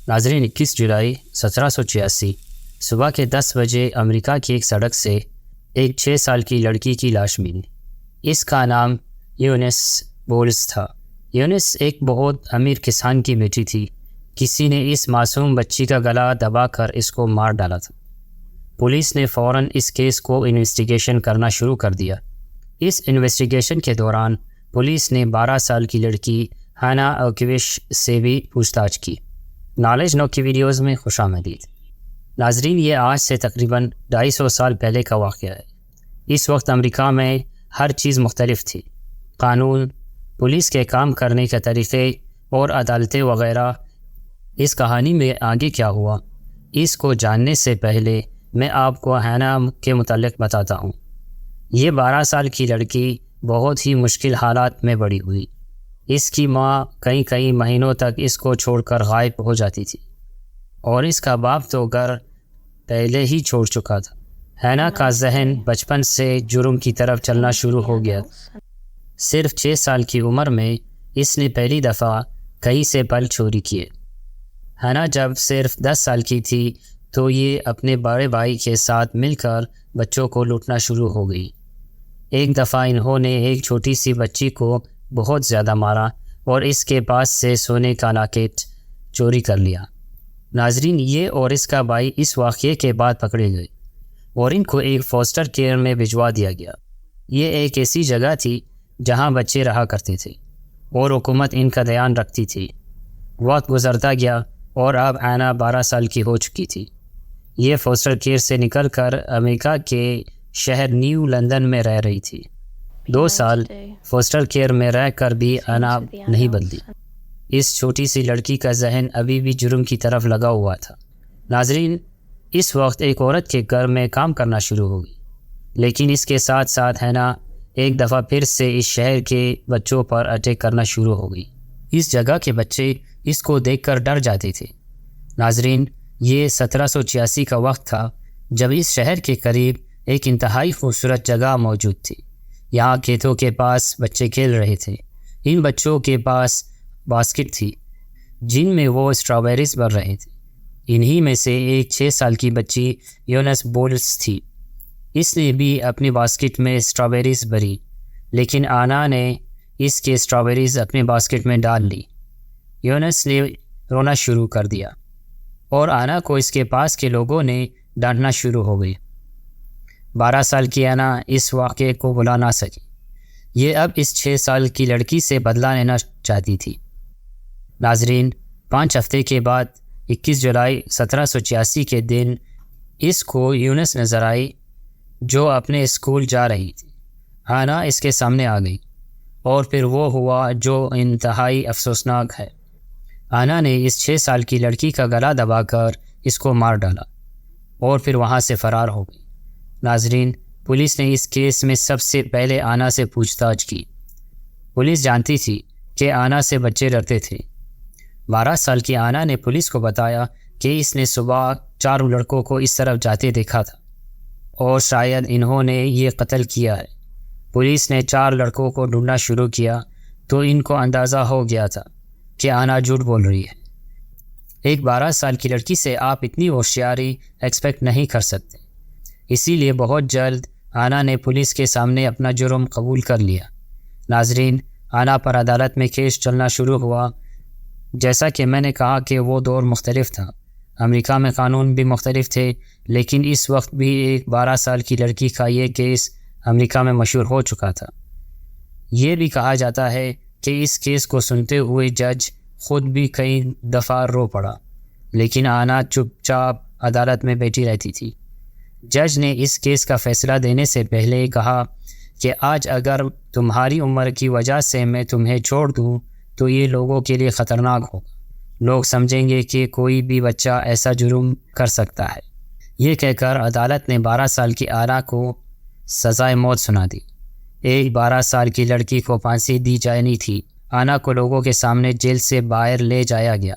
ناظرین، 21 جولائی 1786 صبح کے 10 بجے امریکہ کی ایک سڑک سے ایک 6 سال کی لڑکی کی لاش ملی۔ اس کا نام یونس بولس تھا۔ یونس ایک بہت امیر کسان کی بیٹی تھی۔ کسی نے اس معصوم بچی کا گلا دبا کر اس کو مار ڈالا تھا۔ پولیس نے فوراً اس کیس کو انویسٹیگیشن کرنا شروع کر دیا۔ اس انویسٹیگیشن کے دوران پولیس نے 12 سال کی لڑکی ہانا اوکیوش سے بھی پوچھ تاچھ کی۔ نالج نو کی ویڈیوز میں خوش آمدید۔ ناظرین، یہ آج سے تقریباً 250 سال پہلے کا واقعہ ہے۔ اس وقت امریکہ میں ہر چیز مختلف تھی۔ قانون، پولیس کے کام کرنے کے طریقے اور عدالتیں وغیرہ۔ اس کہانی میں آگے کیا ہوا، اس کو جاننے سے پہلے میں آپ کو ہانا کے متعلق بتاتا ہوں۔ یہ 12 سال کی لڑکی بہت ہی مشکل حالات میں بڑی ہوئی۔ اس کی ماں کئی مہینوں تک اس کو چھوڑ کر غائب ہو جاتی تھی، اور اس کا باپ تو گھر پہلے ہی چھوڑ چکا تھا۔ ہانا کا ذہن بچپن سے جرم کی طرف چلنا شروع ہو گیا۔ صرف 6 سال کی عمر میں اس نے پہلی دفعہ کہیں سے پھل چوری کیے۔ ہانا جب صرف 10 سال کی تھی تو یہ اپنے بڑے بھائی کے ساتھ مل کر بچوں کو لوٹنا شروع ہو گئی۔ ایک دفعہ انہوں نے ایک چھوٹی سی بچی کو بہت زیادہ مارا اور اس کے پاس سے سونے کا لاکٹ چوری کر لیا۔ ناظرین، یہ اور اس کا بھائی اس واقعے کے بعد پکڑے گئے اور ان کو ایک فوسٹر کیئر میں بھجوا دیا گیا۔ یہ ایک ایسی جگہ تھی جہاں بچے رہا کرتے تھے اور حکومت ان کا دھیان رکھتی تھی۔ وقت گزرتا گیا اور اب ہانا 12 سال کی ہو چکی تھی۔ یہ فوسٹر کیئر سے نکل کر امریکہ کے شہر نیو لندن میں رہ رہی تھی۔ 2 سال فوسٹر کیئر میں رہ کر بھی ہانا نہیں بدلی۔ اس چھوٹی سی لڑکی کا ذہن ابھی بھی جرم کی طرف لگا ہوا تھا۔ ناظرین، اس وقت ایک عورت کے گھر میں کام کرنا شروع ہو گئی، لیکن اس کے ساتھ ساتھ ہانا ایک دفعہ پھر سے اس شہر کے بچوں پر اٹیک کرنا شروع ہو گئی۔ اس جگہ کے بچے اس کو دیکھ کر ڈر جاتے تھے۔ ناظرین، یہ 1786 کا وقت تھا جب اس شہر کے قریب ایک انتہائی خوبصورت جگہ موجود تھی۔ یہاں کھیتوں کے پاس بچے کھیل رہے تھے۔ ان بچوں کے پاس باسکٹ تھی جن میں وہ اسٹرابیریز بھر رہے تھے۔ انہی میں سے ایک 6 سال کی بچی یونس بولس تھی۔ اس نے بھی اپنی باسکٹ میں اسٹرابیریز بھری، لیکن آنا نے اس کے اسٹرابیریز اپنے باسکٹ میں ڈال لی۔ یونس نے رونا شروع کر دیا اور آنا کو اس کے پاس کے لوگوں نے ڈانٹنا شروع ہو گئی۔ 12 سال کی آنا اس واقعے کو بھلا نہ سکی۔ یہ اب اس 6 سال کی لڑکی سے بدلہ لینا چاہتی تھی۔ ناظرین، 5 ہفتے کے بعد 21 جولائی 1786 کے دن اس کو یونس نظر آئی جو اپنے اسکول جا رہی تھی۔ آنا اس کے سامنے آ گئی اور پھر وہ ہوا جو انتہائی افسوسناک ہے۔ آنا نے اس 6 سال کی لڑکی کا گلا دبا کر اس کو مار ڈالا اور پھر وہاں سے فرار ہو گئی۔ ناظرین، پولیس نے اس کیس میں سب سے پہلے آنا سے پوچھ تاچھ کی۔ پولیس جانتی تھی کہ آنا سے بچے ڈرتے تھے۔ 12 سال کی آنا نے پولیس کو بتایا کہ اس نے صبح 4 لڑکوں کو اس طرف جاتے دیکھا تھا اور شاید انہوں نے یہ قتل کیا ہے۔ پولیس نے 4 لڑکوں کو ڈھونڈنا شروع کیا تو ان کو اندازہ ہو گیا تھا کہ آنا جھوٹ بول رہی ہے۔ ایک 12 سال کی لڑکی سے آپ اتنی ہوشیاری ایکسپیکٹ نہیں کر سکتے۔ اسی لیے بہت جلد آنا نے پولیس کے سامنے اپنا جرم قبول کر لیا۔ ناظرین، آنا پر عدالت میں کیس چلنا شروع ہوا۔ جیسا کہ میں نے کہا کہ وہ دور مختلف تھا۔ امریکہ میں قانون بھی مختلف تھے، لیکن اس وقت بھی ایک 12 سال کی لڑکی کا یہ کیس امریکہ میں مشہور ہو چکا تھا۔ یہ بھی کہا جاتا ہے کہ اس کیس کو سنتے ہوئے جج خود بھی کئی دفعہ رو پڑا، لیکن آنا چپ چاپ عدالت میں بیٹھی رہتی تھی۔ جج نے اس کیس کا فیصلہ دینے سے پہلے کہا کہ آج اگر تمہاری عمر کی وجہ سے میں تمہیں چھوڑ دوں تو یہ لوگوں کے لیے خطرناک ہوگا۔ لوگ سمجھیں گے کہ کوئی بھی بچہ ایسا جرم کر سکتا ہے۔ یہ کہہ کر عدالت نے 12 سال کی آنا کو سزائے موت سنا دی۔ ایک 12 سال کی لڑکی کو پھانسی دی جانی تھی۔ آنا کو لوگوں کے سامنے جیل سے باہر لے جایا گیا۔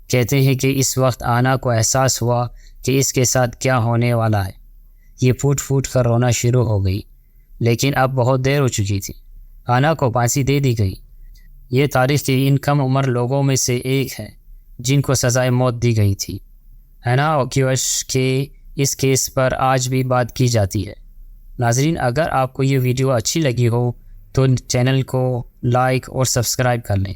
کہتے ہیں کہ اس وقت آنا کو احساس ہوا کہ اس کے ساتھ کیا ہونے والا ہے۔ یہ پھوٹ پھوٹ کر رونا شروع ہو گئی، لیکن اب بہت دیر ہو چکی تھی۔ آنا کو پھانسی دے دی گئی۔ یہ تاریخ کی ان کم عمر لوگوں میں سے ایک ہے جن کو سزائے موت دی گئی تھی۔ اینا اوکیوش کے اس کیس پر آج بھی بات کی جاتی ہے۔ ناظرین، اگر آپ کو یہ ویڈیو اچھی لگی ہو تو چینل کو لائک اور سبسکرائب کر لیں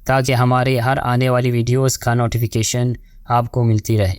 تاکہ ہمارے ہر آنے والی ویڈیوز کا نوٹیفیکیشن آپ کو ملتی رہے۔